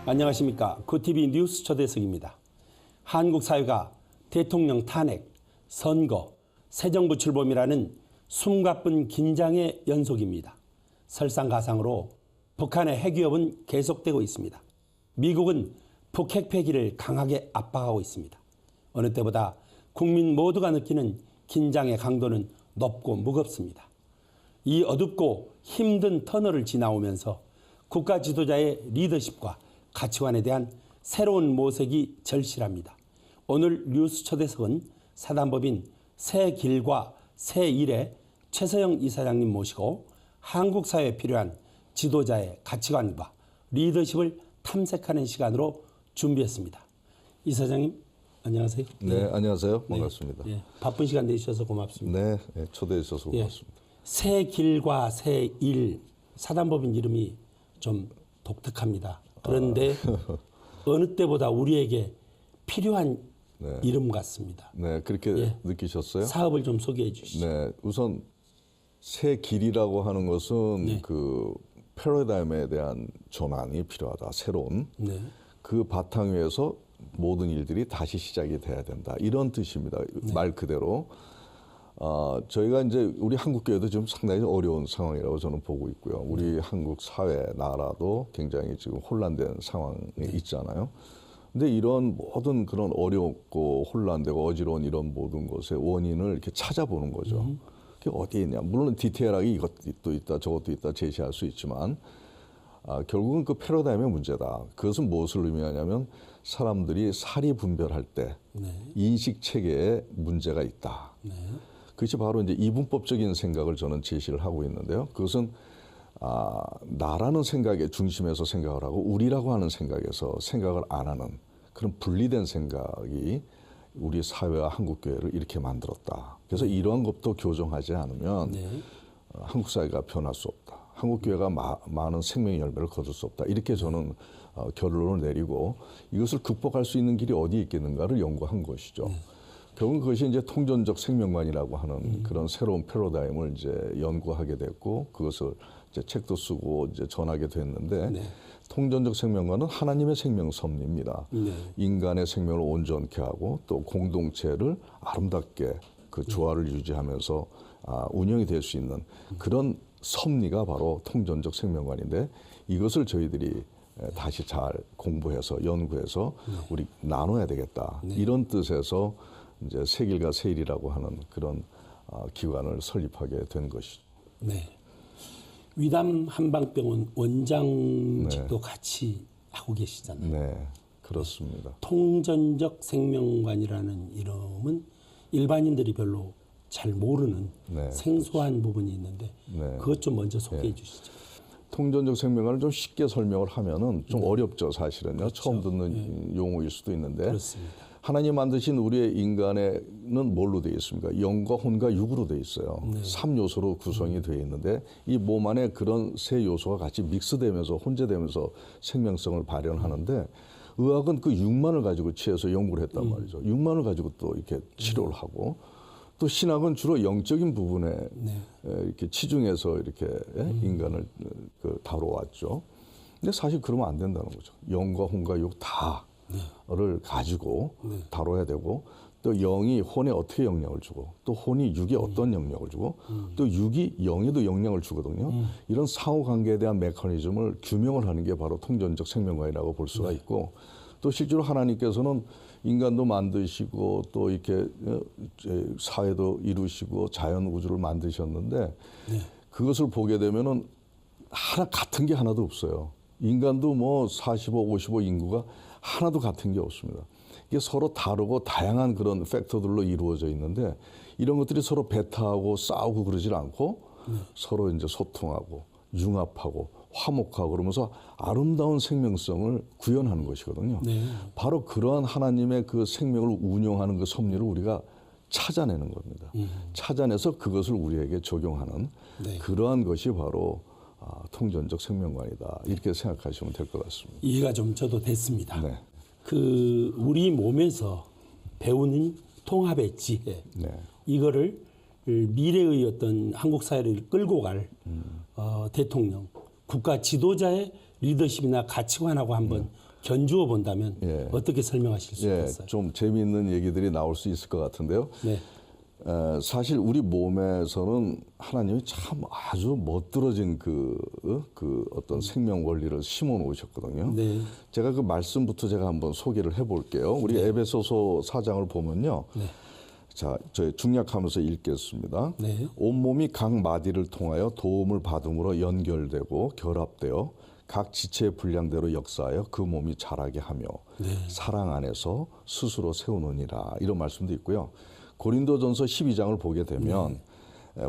안녕하십니까. 구TV 뉴스 초대석입니다. 한국 사회가 대통령 탄핵, 선거, 새 정부 출범이라는 숨가쁜 긴장의 연속입니다. 설상가상으로 북한의 핵위협은 계속되고 있습니다. 미국은 북핵 폐기를 강하게 압박하고 있습니다. 어느 때보다 국민 모두가 느끼는 긴장의 강도는 높고 무겁습니다. 이 어둡고 힘든 터널을 지나오면서 국가 지도자의 리더십과 가치관에 대한 새로운 모색이 절실합니다. 오늘 뉴스 초대석은 사단법인 새 길과 새 일의 최서영 이사장님 모시고 한국 사회에 필요한 지도자의 가치관과 리더십을 탐색하는 시간으로 준비했습니다. 이사장님 안녕하세요. 네, 안녕하세요. 반갑습니다. 네, 바쁜 시간 내주셔서 고맙습니다. 네, 초대해 주셔서 고맙습니다. 새 길과 새 일, 사단법인 이름이 좀 독특합니다. 그런데 어느 때보다 우리에게 필요한 이름 같습니다. 네, 그렇게 느끼셨어요? 사업을 좀 소개해 주시죠. 네, 우선 새 길이라고 하는 것은 그 패러다임에 대한 전환이 필요하다. 새로운 그 바탕 위에서 모든 일들이 다시 시작이 돼야 된다. 이런 뜻입니다. 말 그대로. 저희가 이제 우리 한국교회도 지금 상당히 어려운 상황이라고 저는 보고 있고요. 우리 한국 사회, 나라도 굉장히 지금 혼란된 상황에 있잖아요. 근데 이런 모든 그런 어렵고 혼란되고 어지러운 이런 모든 것의 원인을 이렇게 찾아보는 거죠. 그게 어디에 있냐. 물론 디테일하게 이것도 있다, 저것도 있다 제시할 수 있지만 결국은 그 패러다임의 문제다. 그것은 무엇을 의미하냐면 사람들이 사리 분별할 때 인식 체계에 문제가 있다. 그것이 바로 이제 이분법적인 생각을 저는 제시를 하고 있는데요. 그것은 나라는 생각의 중심에서 생각을 하고 우리라고 하는 생각에서 생각을 안 하는 그런 분리된 생각이 우리 사회와 한국교회를 이렇게 만들었다. 그래서 이러한 것도 교정하지 않으면 한국 사회가 변할 수 없다. 한국교회가 많은 생명의 열매를 거둘 수 없다. 이렇게 저는 결론을 내리고 이것을 극복할 수 있는 길이 어디에 있겠는가를 연구한 것이죠. 결국은 그것이 이제 통전적 생명관이라고 하는 그런 새로운 패러다임을 이제 연구하게 됐고 그것을 이제 책도 쓰고 이제 전하게 됐는데 통전적 생명관은 하나님의 생명 섭리입니다. 인간의 생명을 온전케 하고 또 공동체를 아름답게 그 조화를 유지하면서 운영이 될 수 있는 그런 섭리가 바로 통전적 생명관인데 이것을 저희들이 다시 잘 공부해서 연구해서 우리 나눠야 되겠다. 이런 뜻에서 이제 새길과 새일이라고 하는 그런 기관을 설립하게 된 것이죠. 네. 위담 한방병원 원장직도 같이 하고 계시잖아요. 네, 그렇습니다. 통전적 생명관이라는 이름은 일반인들이 별로 잘 모르는 생소한 부분이 있는데 그것 좀 먼저 소개해 주시죠. 통전적 생명관을 좀 쉽게 설명을 하면은 좀 어렵죠, 사실은요. 그렇죠. 처음 듣는 용어일 수도 있는데 그렇습니다. 하나님 만드신 우리의 인간에는 뭘로 되어 있습니까? 영과 혼과 육으로 되어 있어요. 3요소로 구성이 되어 있는데 이 몸 안에 그런 세 요소가 같이 믹스되면서 혼재되면서 생명성을 발현하는데 의학은 그 육만을 가지고 취해서 연구를 했단 말이죠. 육만을 가지고 또 이렇게 치료를 하고 또 신학은 주로 영적인 부분에 이렇게 치중해서 이렇게 인간을 다뤄왔죠. 근데 사실 그러면 안 된다는 거죠. 영과 혼과 육 다를 가지고 다뤄야 되고 또 영이 혼에 어떻게 영향을 주고 또 혼이 육에 어떤 영향을 주고 또 육이 영에도 영향을 주거든요. 이런 상호관계에 대한 메커니즘을 규명을 하는 게 바로 통전적 생명관이라고 볼 수가 있고 또 실제로 하나님께서는 인간도 만드시고 또 이렇게 사회도 이루시고 자연 우주를 만드셨는데 그것을 보게 되면은 같은 게 하나도 없어요. 인간도 뭐 45, 55 인구가 하나도 같은 게 없습니다. 이게 서로 다르고 다양한 그런 팩터들로 이루어져 있는데 이런 것들이 서로 배타하고 싸우고 그러질 않고 서로 이제 소통하고 융합하고 화목하고 그러면서 아름다운 생명성을 구현하는 것이거든요. 바로 그러한 하나님의 그 생명을 운영하는 그 섭리를 우리가 찾아내는 겁니다. 찾아내서 그것을 우리에게 적용하는 그러한 것이 바로 통전적 생명관이다. 이렇게 생각하시면 될 것 같습니다. 이해가 좀 저도 됐습니다. 그 우리 몸에서 배우는 통합의 지혜 이거를 미래의 어떤 한국 사회를 끌고 갈 대통령, 국가 지도자의 리더십이나 가치관하고 한번 견주어 본다면 예. 어떻게 설명하실 수 예, 있겠어요? 좀 재미있는 얘기들이 나올 수 있을 것 같은데요. 네. 사실 우리 몸에서는 하나님이 참 아주 멋들어진 그 어떤 생명 원리를 심어 놓으셨거든요. 네. 제가 그 말씀부터 제가 한번 소개를 해볼게요. 우리 에베소서 4장을 보면요. 네. 자, 저희 중약하면서 읽겠습니다. 네. 온몸이 각 마디를 통하여 도움을 받음으로 연결되고 결합되어 각 지체의 분량대로 역사하여 그 몸이 자라게 하며 사랑 안에서 스스로 세우느니라, 이런 말씀도 있고요. 고린도전서 12장을 보게 되면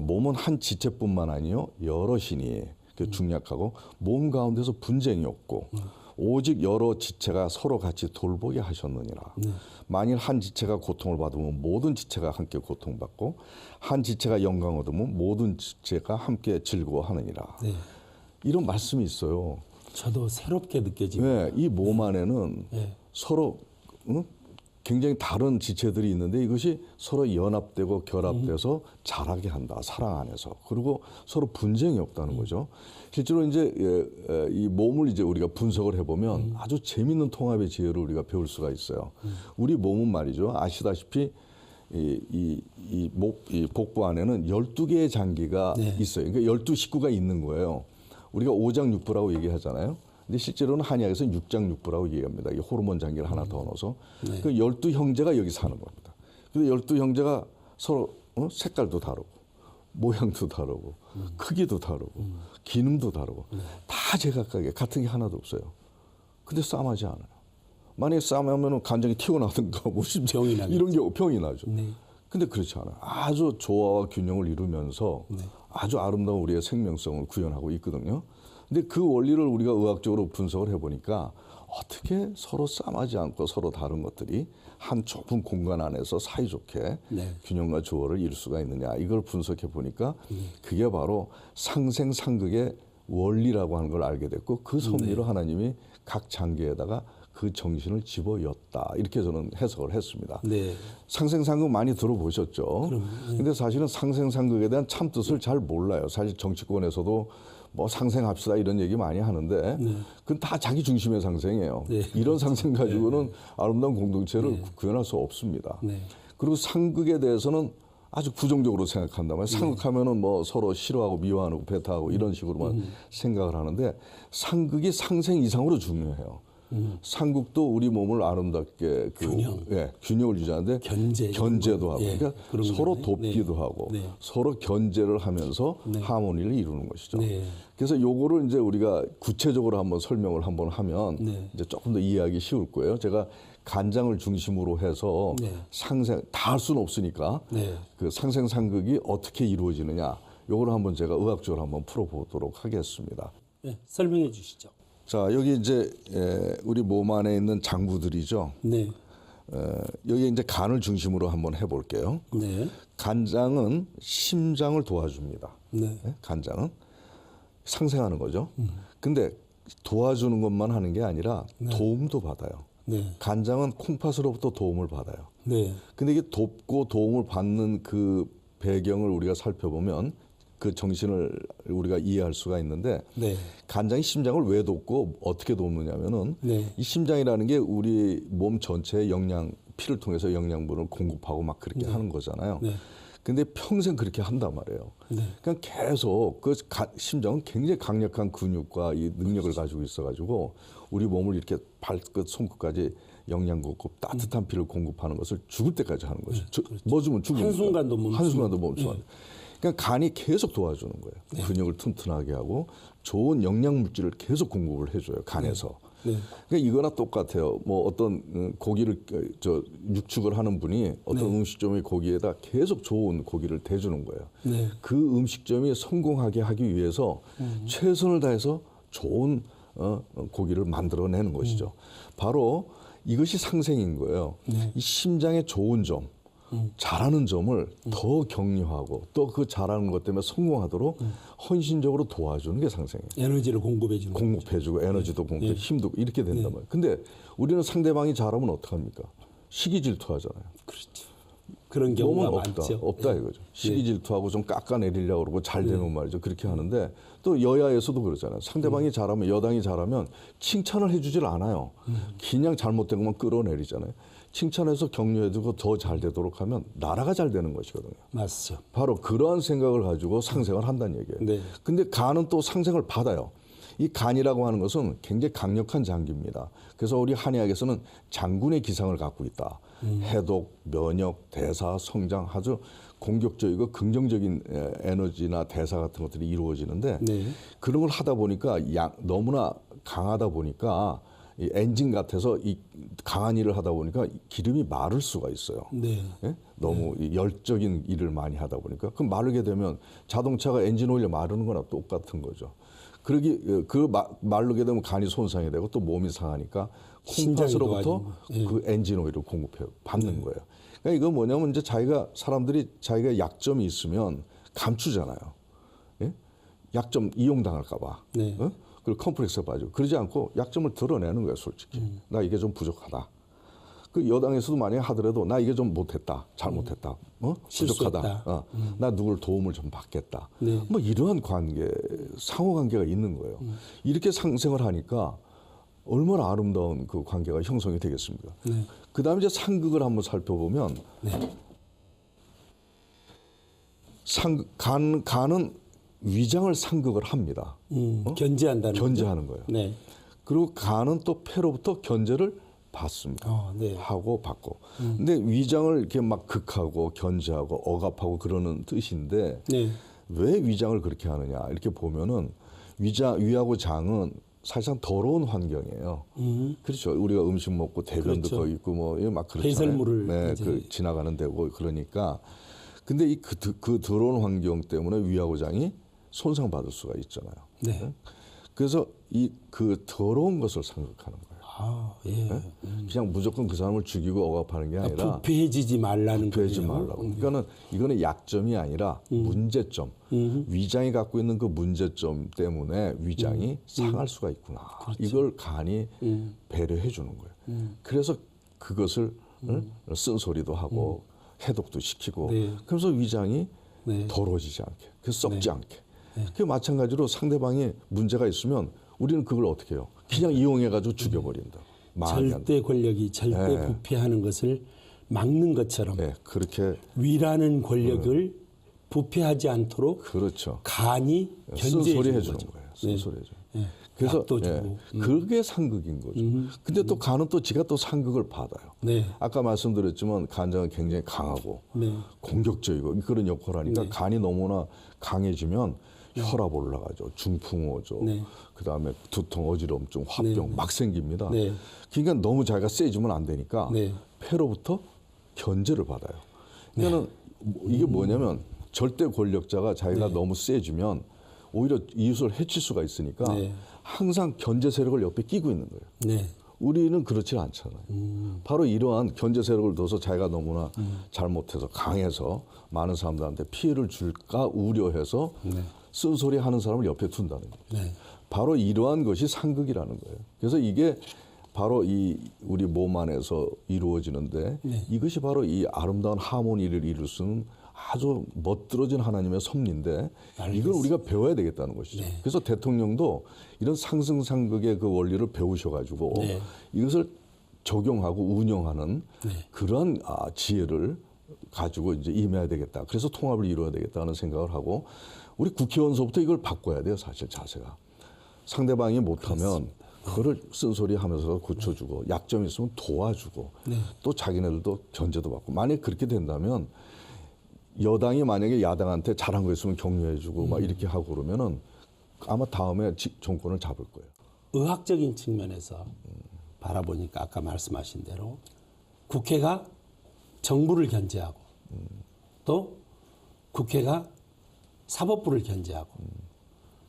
몸은 한 지체뿐만 아니요 여럿이니, 중약하고 몸 가운데서 분쟁이 없고 오직 여러 지체가 서로 같이 돌보게 하셨느니라. 만일 한 지체가 고통을 받으면 모든 지체가 함께 고통받고 한 지체가 영광 얻으면 모든 지체가 함께 즐거워하느니라. 네. 이런 말씀이 있어요. 저도 새롭게 느껴집니다. 네, 이 몸 안에는 네. 서로 굉장히 다른 지체들이 있는데 이것이 서로 연합되고 결합돼서 자라게 한다. 사랑 안에서. 그리고 서로 분쟁이 없다는 거죠. 실제로 이제 이 몸을 이제 우리가 분석을 해보면 아주 재미있는 통합의 지혜를 우리가 배울 수가 있어요. 우리 몸은 말이죠. 아시다시피 이 복부 안에는 12개의 장기가 네. 있어요. 그러니까 12식구가 있는 거예요. 우리가 5장육부라고 얘기하잖아요. 근데 실제로는 한의학에서는 6장육부라고 얘기합니다. 이 호르몬 장기를 하나 더 넣어서. 네. 그 12형제가 여기 사는 겁니다. 근데 12형제가 서로 색깔도 다르고 모양도 다르고 크기도 다르고 기능도 다르고 다 제각각에 같은 게 하나도 없어요. 근데 싸움하지 않아요. 만약에 싸움하면 간장이 튀어나오든가 뭐 병이 나겠죠. 이런 경우 병이 나죠. 네. 근데 그렇지 않아요. 아주 조화와 균형을 이루면서 아주 아름다운 우리의 생명성을 구현하고 있거든요. 근데 그 원리를 우리가 의학적으로 분석을 해보니까 어떻게 서로 싸움하지 않고 서로 다른 것들이 한 좁은 공간 안에서 사이좋게 균형과 조화를 이룰 수가 있느냐, 이걸 분석해 보니까 그게 바로 상생상극의 원리라고 하는 걸 알게 됐고, 그 섭리로 하나님이 각 장기에다가 그 정신을 집어였다, 이렇게 저는 해석을 했습니다. 네. 상생상극 많이 들어보셨죠? 근데 사실은 상생상극에 대한 참뜻을 잘 몰라요. 사실 정치권에서도 뭐 상생합시다 이런 얘기 많이 하는데 그건 다 자기 중심의 상생이에요. 이런 상생 가지고는 아름다운 공동체를 구현할 수 없습니다. 그리고 상극에 대해서는 아주 부정적으로 생각한다면 상극하면은 뭐 서로 싫어하고 미워하고 배타하고 이런 식으로만 생각을 하는데, 상극이 상생 이상으로 중요해요. 상극도 우리 몸을 아름답게 균형을 유지하는데 견제도 하고, 그러니까 서로 돕기도 하고 서로 견제를 하면서 하모니를 이루는 것이죠. 그래서 요거를 이제 우리가 구체적으로 한번 설명을 한번 하면 이제 조금 더 이해하기 쉬울 거예요. 제가 간장을 중심으로 해서 상생 다 할 수는 없으니까 그 상생상극이 어떻게 이루어지느냐, 요거를 한번 제가 의학적으로 한번 풀어보도록 하겠습니다. 네, 설명해 주시죠. 자, 여기 이제 우리 몸 안에 있는 장부들이죠. 네. 여기 이제 간을 중심으로 한번 해볼게요. 네. 간장은 심장을 도와줍니다. 간장은 상생하는 거죠. 근데 도와주는 것만 하는 게 아니라 도움도 받아요. 간장은 콩팥으로부터 도움을 받아요. 근데 이게 돕고 도움을 받는 그 배경을 우리가 살펴보면 그 정신을 우리가 이해할 수가 있는데, 간장이 심장을 왜 돕고 어떻게 돕느냐면은 이 심장이라는 게 우리 몸 전체의 피를 통해서 영양분을 공급하고 막 그렇게 하는 거잖아요. 근데 평생 그렇게 한단 말이에요. 그러니까 계속 그 심장은 굉장히 강력한 근육과 이 능력을 가지고 있어가지고 우리 몸을 이렇게 발끝 손끝까지 영양 공급, 따뜻한 피를 공급하는 것을 죽을 때까지 하는 거죠. 멎으면 죽으니까. 한순간도 멈추면. 그러니까 간이 계속 도와주는 거예요. 근육을 튼튼하게 하고 좋은 영양 물질을 계속 공급을 해줘요, 간에서. 그러니까 이거나 똑같아요. 뭐 어떤 고기를 육축을 하는 분이 어떤 음식점의 고기에다 계속 좋은 고기를 대주는 거예요. 그 음식점이 성공하게 하기 위해서 최선을 다해서 좋은 고기를 만들어내는 것이죠. 바로 이것이 상생인 거예요. 이 심장의 좋은 점, 잘하는 점을 더 격려하고 또 그 잘하는 것 때문에 성공하도록 헌신적으로 도와주는 게 상생이에요. 에너지를 공급해주고 에너지도 공급해, 힘도 이렇게 된단 말이에요. 근데 우리는 상대방이 잘하면 어떡합니까? 시기 질투하잖아요. 그렇죠. 그런 경우가 몸은 많죠. 없다 이거죠. 시기 질투하고 좀 깎아내리려고 그러고 잘 되면 말이죠. 그렇게 하는데 또 여야에서도 그렇잖아요. 상대방이 잘하면 여당이 잘하면 칭찬을 해주질 않아요. 그냥 잘못된 것만 끌어내리잖아요. 칭찬해서 격려해주고 더 잘 되도록 하면 나라가 잘 되는 것이거든요. 맞죠. 바로 그러한 생각을 가지고 상생을 한다는 얘기예요. 네. 근데 간은 또 상생을 받아요. 이 간이라고 하는 것은 굉장히 강력한 장기입니다. 그래서 우리 한의학에서는 장군의 기상을 갖고 있다. 해독, 면역, 대사, 성장 아주 공격적이고 긍정적인 에너지나 대사 같은 것들이 이루어지는데 네. 그런 걸 하다 보니까 너무나 강하다 보니까 이 엔진 같아서 이 강한 일을 하다 보니까 기름이 마를 수가 있어요. 네. 예? 너무 이 열적인 일을 많이 하다 보니까 그럼 마르게 되면 자동차가 엔진 오일에 마르는 거나 똑같은 거죠. 마르게 되면 간이 손상이 되고 또 몸이 상하니까 콩팥으로부터 그 엔진 오일을 받는 거예요. 그러니까 이거 뭐냐면 이제 사람들이 자기가 약점이 있으면 감추잖아요. 예? 약점 이용당할까봐. 네. 어? 그리고 컴플렉스가 빠지고 그러지 않고 약점을 드러내는 거예요, 솔직히. 나 이게 좀 부족하다. 그 여당에서도 만약에 하더라도 나 이게 좀 못했다, 잘못했다, 부족하다, 나 누굴 도움을 좀 받겠다. 네. 뭐 이러한 관계, 상호관계가 있는 거예요. 이렇게 상생을 하니까 얼마나 아름다운 그 관계가 형성이 되겠습니까? 네. 그다음에 이제 상극을 한번 살펴보면 네. 간은 위장을 상극을 합니다. 견제한다는 견제하는 거예요. 네. 그리고 간은 또 폐로부터 견제를 받습니다. 네. 하고 받고. 근데 위장을 이렇게 막 극하고 견제하고 억압하고 그러는 뜻인데 네. 왜 위장을 그렇게 하느냐 이렇게 보면은 위하고 장은 사실상 더러운 환경이에요. 그렇죠. 우리가 음식 먹고 대변도 그렇죠. 거기 있고 뭐 막 그렇잖아요. 배설물을 네, 이제. 지나가는 데고 그러니까. 근데 그 더러운 환경 때문에 위하고 장이 손상받을 수가 있잖아요. 네. 그래서 그 더러운 것을 상극하는 거예요. 아, 예. 네? 그냥 무조건 그 사람을 죽이고 억압하는 게 아니라 부패해지지 말라는 부패하지 거예요. 말라고. 그러니까는 이거는 약점이 아니라 문제점. 위장이 갖고 있는 그 문제점 때문에 위장이 상할 수가 있구나. 그렇죠. 이걸 간이 배려해 주는 거예요. 그래서 그것을 쓴소리도 하고 해독도 시키고 네. 그래서 위장이 네. 더러워지지 않게, 썩지 않게. 그 마찬가지로 상대방이 문제가 있으면 우리는 그걸 어떻게 해요? 그냥 이용해가지고 죽여버린다. 절대 권력이 절대 부패하는 것을 막는 것처럼 네, 그렇게 위라는 권력을 부패하지 않도록 그렇죠. 간이 견제해 쓴소리 주는 해주는 거죠. 거예요. 쓴소리 해줘. 네. 그래서 약도 주고. 그게 상극인 거죠. 근데 또 간은 또 지가 또 상극을 받아요. 네. 아까 말씀드렸지만 간장은 굉장히 강하고 네. 공격적이고 그런 역할을 하니까 간이 너무나 강해지면 혈압 올라가죠. 중풍 오죠. 네. 그다음에 두통, 어지럼증, 화병 막 생깁니다. 네. 그러니까 너무 자기가 세지면 안 되니까 네. 폐로부터 견제를 받아요. 그러니까 이게 뭐냐면 절대 권력자가 자기가 너무 세지면 오히려 이웃을 해칠 수가 있으니까 네. 항상 견제 세력을 옆에 끼고 있는 거예요. 네. 우리는 그렇지 않잖아요. 바로 이러한 견제 세력을 둬서 자기가 너무나 잘못해서 강해서 많은 사람들한테 피해를 줄까 우려해서 쓴소리 하는 사람을 옆에 둔다는 거예요. 네. 바로 이러한 것이 상극이라는 거예요. 그래서 이게 바로 우리 몸 안에서 이루어지는데 이것이 바로 이 아름다운 하모니를 이룰 수 있는 아주 멋들어진 하나님의 섭리인데 이걸 우리가 배워야 되겠다는 것이죠. 그래서 대통령도 이런 상승상극의 그 원리를 배우셔가지고 이것을 적용하고 운영하는 그런 지혜를 가지고 이제 임해야 되겠다. 그래서 통합을 이루어야 되겠다는 생각을 하고 우리 국회의원서부터 이걸 바꿔야 돼요. 사실 자세가. 상대방이 못하면 그거를 쓴소리하면서 고쳐주고 약점이 있으면 도와주고 또 자기네들도 견제도 받고 만약에 그렇게 된다면 여당이 만약에 야당한테 잘한 거 있으면 격려해주고 막 이렇게 하고 그러면은 아마 다음에 정권을 잡을 거예요. 의학적인 측면에서 바라보니까 아까 말씀하신 대로 국회가 정부를 견제하고 또 국회가 사법부를 견제하고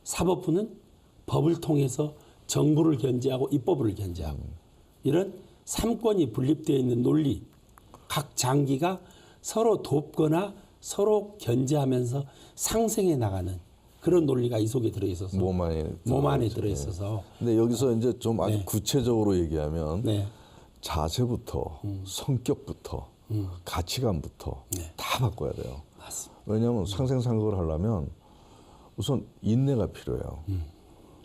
사법부는 법을 통해서 정부를 견제하고 입법을 견제하고 이런 삼권이 분립되어 있는 논리 각 장기가 서로 돕거나 서로 견제하면서 상생해 나가는 그런 논리가 이 속에 들어있어서 몸 안에 들어있어서 근데 여기서 이제 좀 아주 구체적으로 얘기하면 네. 자세부터 성격부터 가치관부터 네. 다 바꿔야 돼요. 맞습니다. 왜냐하면 상생상극을 하려면 우선 인내가 필요해요.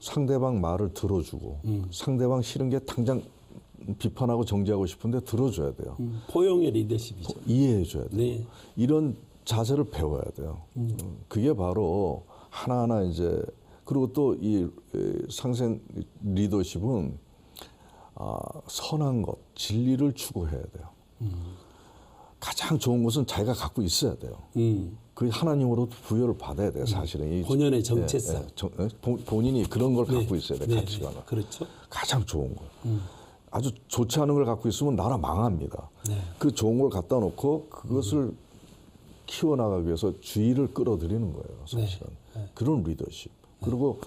상대방 말을 들어주고 상대방 싫은 게 당장 비판하고 정지하고 싶은데 들어줘야 돼요. 포용의 리더십이죠. 이해해줘야 돼요. 네. 이런 자세를 배워야 돼요. 그게 바로 하나하나 이제 그리고 또 이 상생 리더십은 선한 것, 진리를 추구해야 돼요. 가장 좋은 것은 자기가 갖고 있어야 돼요. 그 하나님으로부터 부여를 받아야 돼요. 사실은 이 본연의 정체성. 본인이 그런 걸 네. 갖고 있어야 돼요. 네. 가치관을. 그렇죠. 가장 좋은 거. 아주 좋지 않은 걸 갖고 있으면 나라 망합니다. 네. 그 좋은 걸 갖다 놓고 그것을 키워나가기 위해서 주의를 끌어들이는 거예요. 사실은. 네. 그런 리더십. 그리고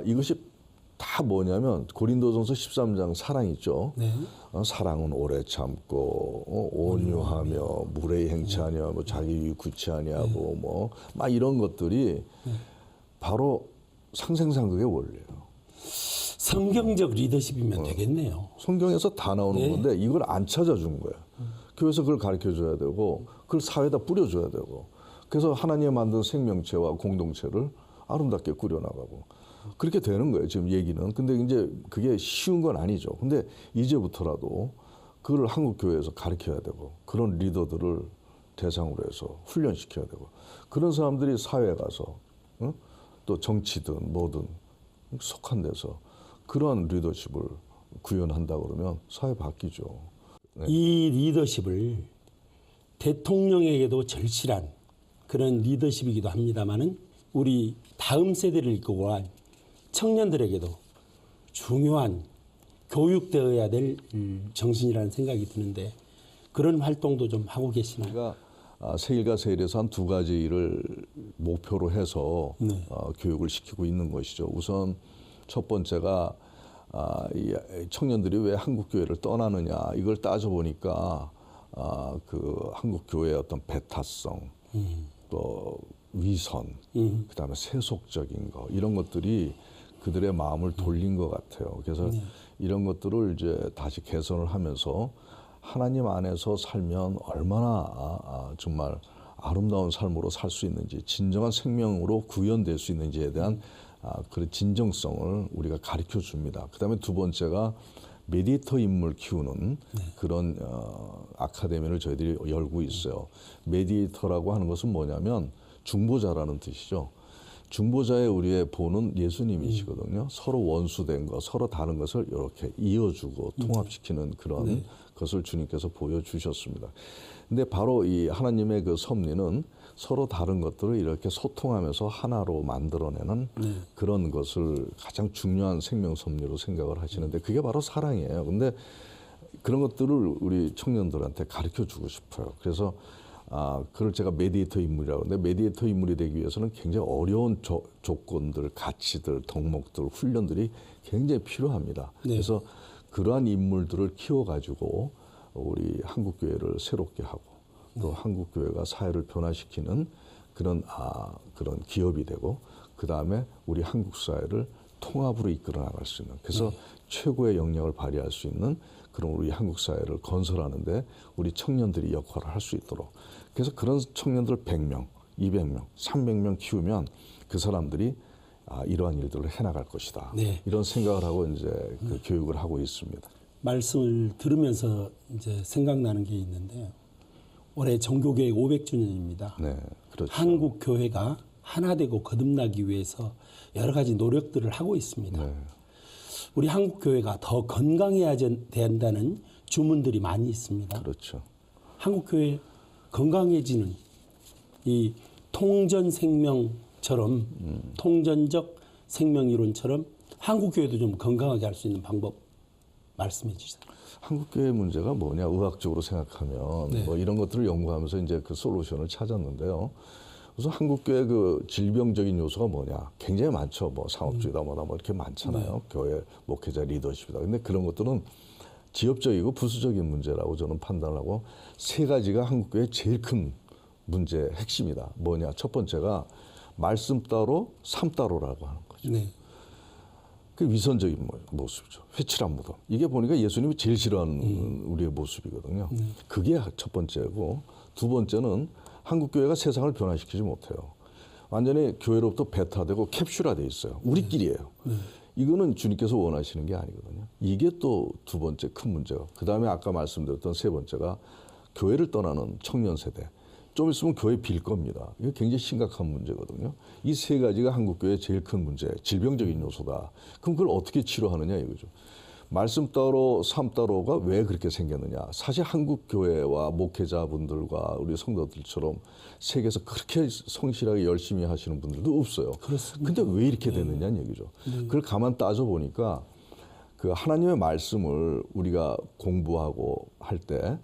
이것이 다 뭐냐면 고린도전서 13장 사랑 있죠. 네. 사랑은 오래 참고 온유하며 무례히 행치하며 뭐 자기 유익 구치하냐 뭐 막 이런 것들이 바로 상생상극의 원리예요. 성경적 리더십이면 되겠네요. 성경에서 다 나오는 건데 이걸 안 찾아준 거예요. 교회에서 그걸 가르쳐줘야 되고 그걸 사회에다 뿌려줘야 되고 그래서 하나님이 만든 생명체와 공동체를 아름답게 꾸려나가고 그렇게 되는 거예요. 지금 얘기는. 근데 이제 그게 쉬운 건 아니죠. 근데 이제부터라도 그걸 한국 교회에서 가르쳐야 되고 그런 리더들을 대상으로 해서 훈련시켜야 되고 그런 사람들이 사회에 가서 또 정치든 뭐든 속한 데서 그런 리더십을 구현한다 그러면 사회 바뀌죠. 네. 이 리더십을 대통령에게도 절실한 그런 리더십이기도 합니다마는 우리 다음 세대를 이끌고 갈 청년들에게도 중요한 교육되어야 될 정신이라는 생각이 드는데 그런 활동도 좀 하고 계시나요? 우리가 세일과 세일에서 한 두 가지를 목표로 해서 교육을 시키고 있는 것이죠. 우선 첫 번째가 이 청년들이 왜 한국 교회를 떠나느냐 이걸 따져보니까 그 한국 교회의 어떤 배타성 또 위선 그다음에 세속적인 거 이런 것들이 그들의 마음을 돌린 것 같아요. 그래서 이런 것들을 이제 다시 개선을 하면서 하나님 안에서 살면 얼마나 정말 아름다운 삶으로 살 수 있는지 진정한 생명으로 구현될 수 있는지에 대한 그런 진정성을 우리가 가르쳐 줍니다. 그다음에 두 번째가 메디터 인물 키우는 그런 아카데미를 저희들이 열고 있어요. 메디터라고 하는 것은 뭐냐면 중보자라는 뜻이죠. 중보자의 우리의 본은 예수님이시거든요. 서로 원수된 것, 서로 다른 것을 이렇게 이어주고 통합시키는 그런 것을 주님께서 보여주셨습니다. 근데 바로 이 하나님의 그 섭리는 서로 다른 것들을 이렇게 소통하면서 하나로 만들어내는 그런 것을 가장 중요한 생명 섭리로 생각을 하시는데 그게 바로 사랑이에요. 근데 그런 것들을 우리 청년들한테 가르쳐 주고 싶어요. 그래서 그걸 제가 메디에이터 인물이라고 하는데 메디에이터 인물이 되기 위해서는 굉장히 어려운 조건들, 가치들, 덕목들, 훈련들이 굉장히 필요합니다. 그래서 그러한 인물들을 키워가지고 우리 한국교회를 새롭게 하고 또 한국교회가 사회를 변화시키는 그런 기업이 되고 그 다음에 우리 한국 사회를 통합으로 이끌어 나갈 수 있는 그래서 최고의 영향을 발휘할 수 있는 그런 우리 한국 사회를 건설하는데 우리 청년들이 역할을 할 수 있도록 그래서 그런 청년들 100명, 200명, 300명 키우면 그 사람들이 이러한 일들을 해나갈 것이다. 이런 생각을 하고 이제 그 교육을 하고 있습니다. 말씀을 들으면서 이제 생각나는 게 있는데요. 올해 정교계획 500주년입니다. 네, 그렇죠. 한국 교회가 하나 되고 거듭나기 위해서 여러 가지 노력들을 하고 있습니다. 우리 한국 교회가 더 건강해야 된다는 주문들이 많이 있습니다. 그렇죠. 한국 교회 건강해지는 이 통전 생명처럼 통전적 생명 이론처럼 한국 교회도 좀 건강하게 할 수 있는 방법 말씀해 주세요. 한국교회 문제가 뭐냐 의학적으로 생각하면 뭐 이런 것들을 연구하면서 이제 그 솔루션을 찾았는데요. 우선 한국교회 그 질병적인 요소가 뭐냐 굉장히 많죠. 뭐 상업주의다 뭐다 뭐 이렇게 많잖아요. 교회 목회자 리더십이다. 근데 그런 것들은 지엽적이고 부수적인 문제라고 저는 판단하고 세 가지가 한국교회의 제일 큰 문제의 핵심이다. 뭐냐 첫 번째가 말씀 따로 삶 따로라고 하는 거죠. 그 위선적인 모습이죠. 회칠한 무덤. 이게 보니까 예수님이 제일 싫어하는 우리의 모습이거든요. 그게 첫 번째고, 두 번째는 한국 교회가 세상을 변화시키지 못해요. 완전히 교회로부터 배타되고 캡슐화돼 있어요. 우리끼리예요. 이거는 주님께서 원하시는 게 아니거든요. 이게 또 두 번째 큰 문제고, 그 다음에 아까 말씀드렸던 세 번째가 교회를 떠나는 청년 세대. 좀 있으면 교회 빌 겁니다. 이게 굉장히 심각한 문제거든요. 이 세 가지가 한국 교회의 제일 큰 문제, 질병적인 요소다. 그럼 그걸 어떻게 치료하느냐 이거죠. 말씀 따로 삶 따로가 왜 그렇게 생겼느냐. 사실 한국 교회와 목회자분들과 우리 성도들처럼 세계에서 그렇게 성실하게 열심히 하시는 분들도 없어요. 그렇습니다. 근데 왜 이렇게 됐느냐는 얘기죠. 그걸 가만 따져 보니까 그 하나님의 말씀을 우리가 공부하고 할 때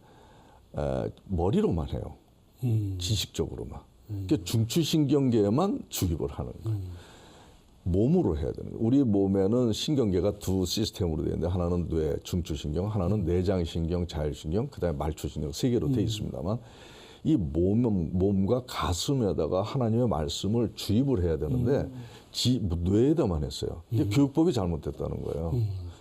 머리로만 해요. 지식적으로만. 그러니까 중추신경계에만 주입을 하는 거예요. 몸으로 해야 되는 거예요. 우리 몸에는 신경계가 두 시스템으로 되어 있는데, 하나는 뇌, 중추신경, 하나는 내장신경, 자율신경, 그다음에 말초신경, 세 개로 되어 있습니다만, 이 몸과 가슴에다가 하나님의 말씀을 주입을 해야 되는데 뇌에다만 했어요. 이게 교육법이 잘못됐다는 거예요.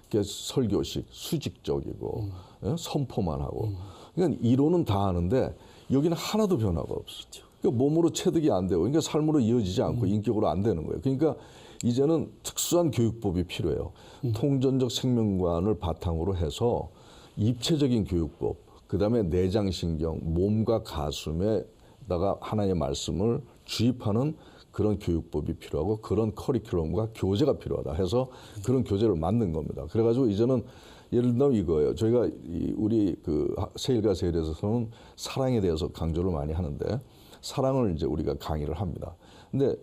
그러니까 설교식, 수직적이고 선포만 하고. 그러니까 이론은 다 하는데 여기는 하나도 변화가 없어. 그러니까 몸으로 체득이 안 되고, 그러니까 삶으로 이어지지 않고 인격으로 안 되는 거예요. 그러니까 이제는 특수한 교육법이 필요해요. 통전적 생명관을 바탕으로 해서 입체적인 교육법, 그다음에 내장신경, 몸과 가슴에다가 하나님의 말씀을 주입하는 그런 교육법이 필요하고, 그런 커리큘럼과 교재가 필요하다 해서 그런 교재를 만든 겁니다. 그래가지고 이제는 예를 들면 이거예요. 저희가 우리 그 세일과 세일에서는 사랑에 대해서 강조를 많이 하는데, 사랑을 이제 우리가 강의를 합니다. 근데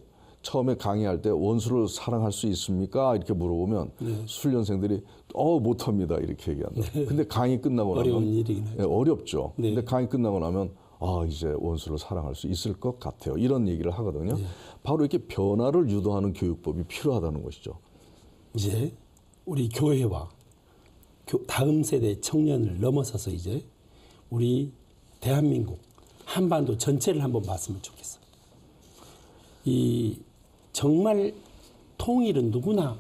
처음에 강의할 때 원수를 사랑할 수 있습니까? 이렇게 물어보면 수련생들이 못합니다 이렇게 얘기한다. 근데 강의 끝나고 나면 어려운 일이긴 하죠. 어렵죠. 근데 강의 끝나고 나면 이제 원수를 사랑할 수 있을 것 같아요. 이런 얘기를 하거든요. 바로 이렇게 변화를 유도하는 교육법이 필요하다는 것이죠. 이제 우리 교회와 다음 세대 청년을 넘어서서 이제 우리 대한민국 한반도 전체를 한번 봤으면 좋겠어. 이 정말 통일은 누구나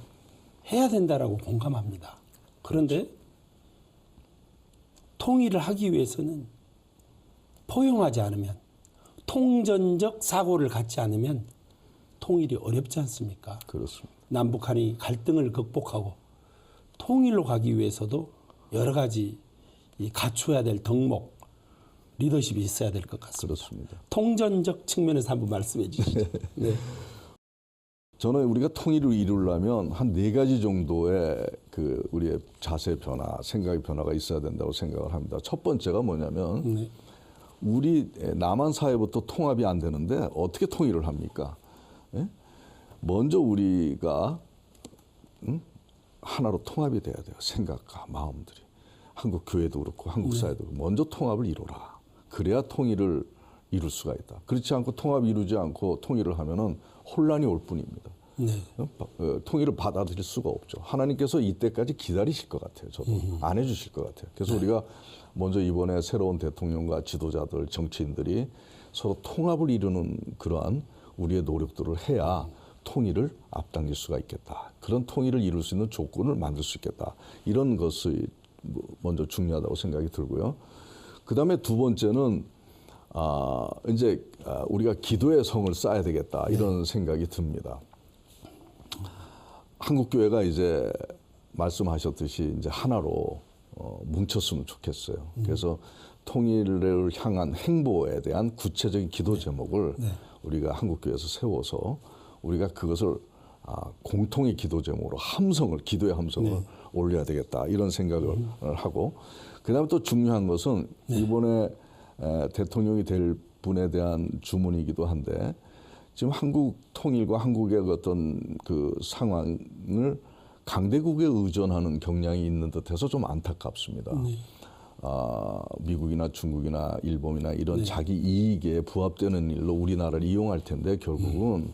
해야 된다라고 공감합니다. 그런데 통일을 하기 위해서는 포용하지 않으면, 통전적 사고를 갖지 않으면 통일이 어렵지 않습니까? 그렇습니다. 남북한이 갈등을 극복하고 통일로 가기 위해서도 여러 가지 갖춰야 될 덕목, 리더십이 있어야 될 것 같습니다. 그렇습니다. 통전적 측면에서 한번 말씀해 주시죠. 네. 저는 우리가 통일을 이루려면 한 4가지 정도의 그 우리의 자세 변화, 생각의 변화가 있어야 된다고 생각을 합니다. 첫 번째가 뭐냐면 우리 남한 사회부터 통합이 안 되는데 어떻게 통일을 합니까? 먼저 우리가 하나로 통합이 돼야 돼요. 생각과 마음들이. 한국 교회도 그렇고 한국 사회도 그렇고 먼저 통합을 이루라. 그래야 통일을 이룰 수가 있다. 그렇지 않고 통합 이루지 않고 통일을 하면은 혼란이 올 뿐입니다. 통일을 받아들일 수가 없죠. 하나님께서 이때까지 기다리실 것 같아요. 저도 안 해주실 것 같아요. 그래서 우리가 먼저 이번에 새로운 대통령과 지도자들, 정치인들이 서로 통합을 이루는 그러한 우리의 노력들을 해야 통일을 앞당길 수가 있겠다. 그런 통일을 이룰 수 있는 조건을 만들 수 있겠다. 이런 것이 먼저 중요하다고 생각이 들고요. 그 다음에 두 번째는 이제 우리가 기도의 성을 쌓아야 되겠다. 이런 생각이 듭니다. 한국 교회가 이제 말씀하셨듯이 이제 하나로 뭉쳤으면 좋겠어요. 그래서 통일을 향한 행보에 대한 구체적인 기도 제목을 우리가 한국 교회에서 세워서 우리가 그것을 공통의 기도 제목으로 기도의 함성을 올려야 되겠다. 이런 생각을 하고, 그다음에 또 중요한 것은 이번에 대통령이 될 분에 대한 주문이기도 한데, 지금 한국 통일과 한국의 어떤 그 상황을 강대국에 의존하는 경향이 있는 듯해서 좀 안타깝습니다. 미국이나 중국이나 일본이나 이런 자기 이익에 부합되는 일로 우리나라를 이용할 텐데, 결국은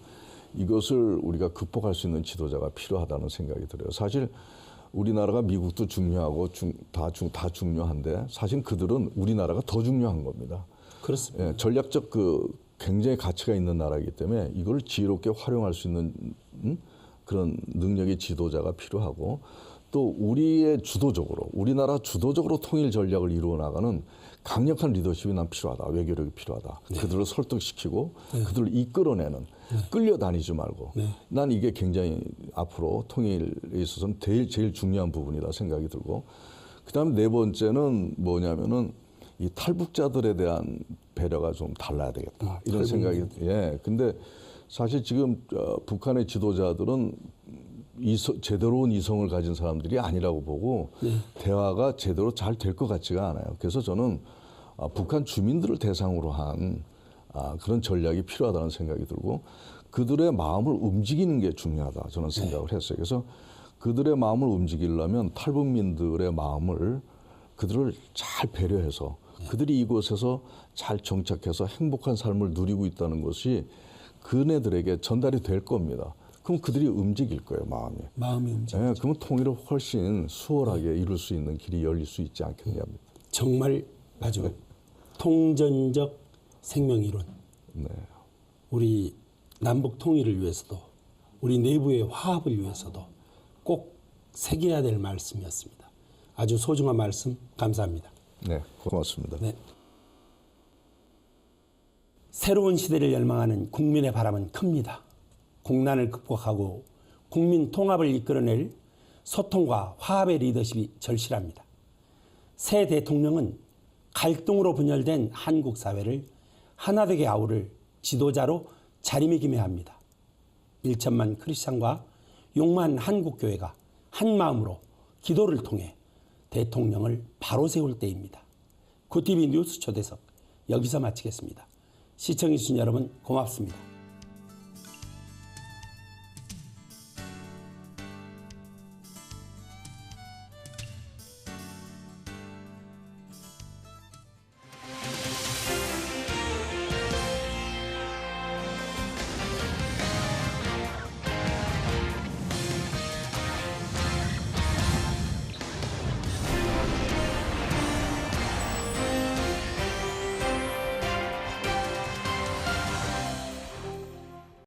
이것을 우리가 극복할 수 있는 지도자가 필요하다는 생각이 들어요. 사실 우리나라가 미국도 중요하고 다 중요한데, 사실 그들은 우리나라가 더 중요한 겁니다. 그렇습니다. 전략적 굉장히 가치가 있는 나라이기 때문에 이걸 지혜롭게 활용할 수 있는 그런 능력의 지도자가 필요하고 또 우리나라 주도적으로 통일 전략을 이루어 나가는 강력한 리더십이 난 필요하다. 외교력이 필요하다. 네. 그들을 설득시키고 그들을 이끌어내는 끌려다니지 말고 난 이게 굉장히 앞으로 통일에 있어서는 제일 중요한 부분이다 생각이 들고 그다음에 네 번째는 뭐냐면은 이 탈북자들에 대한 배려가 좀 달라야 되겠다. 이런 생각이 근데 사실 지금 북한의 지도자들은 제대로 온 이성을 가진 사람들이 아니라고 보고 대화가 제대로 잘 될 것 같지가 않아요. 그래서 저는 북한 주민들을 대상으로 한 그런 전략이 필요하다는 생각이 들고 그들의 마음을 움직이는 게 중요하다 저는 생각을 했어요. 그래서 그들의 마음을 움직이려면 탈북민들의 마음을 그들을 잘 배려해서 그들이 이곳에서 잘 정착해서 행복한 삶을 누리고 있다는 것이 그네들에게 전달이 될 겁니다. 그럼 그들이 움직일 거예요, 마음이. 마음이 움직이죠. 그러면 통일을 훨씬 수월하게 이룰 수 있는 길이 열릴 수 있지 않겠냐. 정말 마지막 통전적 생명이론. 우리 남북 통일을 위해서도 우리 내부의 화합을 위해서도 꼭 새겨야 될 말씀이었습니다. 아주 소중한 말씀 감사합니다. 네, 고맙습니다. 네. 새로운 시대를 열망하는 국민의 바람은 큽니다. 국난을 극복하고 국민 통합을 이끌어낼 소통과 화합의 리더십이 절실합니다. 새 대통령은 갈등으로 분열된 한국 사회를 하나되게 아우를 지도자로 자리매김해야 합니다. 1천만 크리스찬과 6만 한국교회가 한 마음으로 기도를 통해 대통령을 바로 세울 때입니다. 구TV 뉴스 초대석 여기서 마치겠습니다. 시청해주신 여러분 고맙습니다.